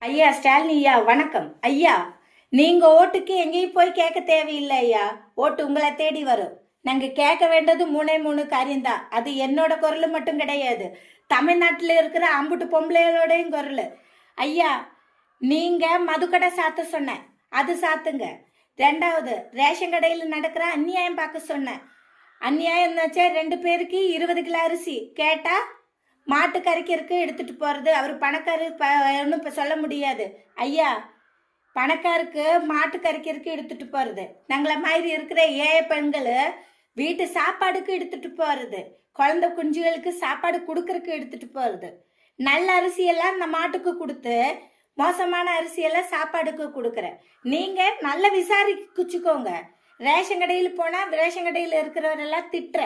ஐயா ஸ்டாலின் ஐயா வணக்கம் ஐயா. நீங்க ஓட்டுக்கு எங்கேயும் போய் கேட்க தேவையில்லை ஐயா. ஓட்டு உங்களை தேடி வரும். நாங்க கேட்க வேண்டது மூணு காரியம்தான். அது என்னோட குரல் மட்டும் கிடையாது, தமிழ்நாட்டில் இருக்கிற அம்புட்டு பொம்பளைகளோடையும் குரல். ஐயா, நீங்க மதுக்கடை சாத்த சொன்ன, அது சாத்துங்க. ரெண்டாவது, ரேஷன் கடையில் நடக்கிற அநியாயம் பார்க்க சொன்னேன். அநியாயம் 2 பேருக்கு 20 கிலோ அரிசி கேட்டா மாட்டு கறிக்கிறதுக்கு எடுத்துட்டு போறது. அவர் பணக்காரு ஒன்றும் இப்போ சொல்ல முடியாது ஐயா. பணக்காருக்கு மாட்டு கறிக்கிறதுக்கு எடுத்துட்டு போறது, நாங்கள மாதிரி இருக்கிற ஏழை பெண்கள் வீட்டு சாப்பாடுக்கு எடுத்துட்டு போறது, குழந்தை குஞ்சுகளுக்கு சாப்பாடு கொடுக்கறதுக்கு எடுத்துட்டு போறது. நல்ல அரிசியெல்லாம் இந்த மாட்டுக்கு கொடுத்து மோசமான அரிசியெல்லாம் சாப்பாடுக்கு கொடுக்குற நீங்க நல்ல விசாரிச்சுக்கோங்க. ரேஷன் கடையில் போனால் ரேஷன் கடையில் இருக்கிறவரெல்லாம் திட்டுற,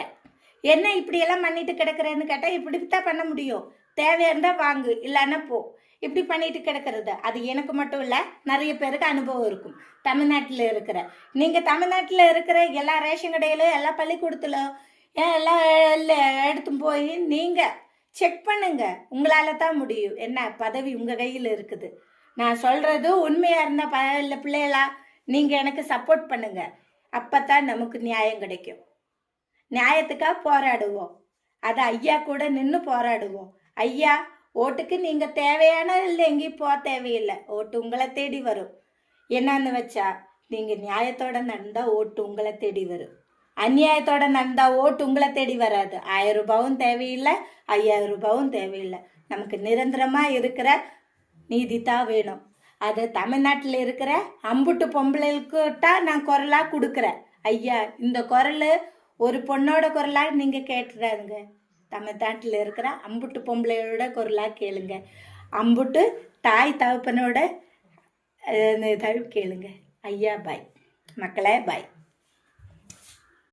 என்ன இப்படியெல்லாம் பண்ணிட்டு கிடக்குறேன்னு கேட்டால் இப்படித்தான் பண்ண முடியும். தேவையா இருந்தால் வாங்கு, இல்லைன்னா போ. இப்படி பண்ணிட்டு கிடக்கிறது அது எனக்கு மட்டும் இல்லை, நிறைய பேருக்கு அனுபவம் இருக்கும். தமிழ்நாட்டில் இருக்கிற நீங்கள், தமிழ்நாட்டில் இருக்கிற எல்லா ரேஷன் கடையிலும் எல்லா பள்ளிக்கூடத்திலும் எல்லாம் எடுத்து போய் நீங்கள் செக் பண்ணுங்க. உங்களால் தான் முடியும். என்ன பதவி உங்கள் கையில் இருக்குது. நான் சொல்கிறது உண்மையாக இருந்தால் பிள்ளைகளா நீங்கள் எனக்கு சப்போர்ட் பண்ணுங்க. அப்போ தான் நமக்கு நியாயம் கிடைக்கும். நியாயத்துக்காக போராடுவோம். அது ஐயா கூட நின்று போராடுவோம். ஐயா, ஓட்டுக்கு நீங்கள் தேவையான இல்லை, எங்கேயும் போக தேவையில்லை. ஓட்டு உங்களை தேடி வரும். என்னன்னு வச்சா, நீங்கள் நியாயத்தோடு நடந்தால் ஓட்டு உங்களை தேடி வரும். அநியாயத்தோடு நடந்தால் ஓட்டு உங்களை தேடி வராது. 1000 ரூபாவும் தேவையில்லை, 5000 ரூபாவும் தேவையில்லை. நமக்கு நிரந்தரமாக இருக்கிற நீதி தான் வேணும். அது தமிழ்நாட்டில் இருக்கிற அம்புட்டு பொம்பளைக்கிட்ட நான் குரலாக கொடுக்குறேன். ஐயா, இந்த குரல் ஒரு பொண்ணோட குரலாக நீங்கள் கேட்டுறாருங்க. தமிழ்நாட்டில் இருக்கிற அம்புட்டு பொம்பளையோட குரலாக கேளுங்க. அம்புட்டு தாய் தகப்பனோட கேளுங்க. ஐயா பாய், மக்களே பாய்.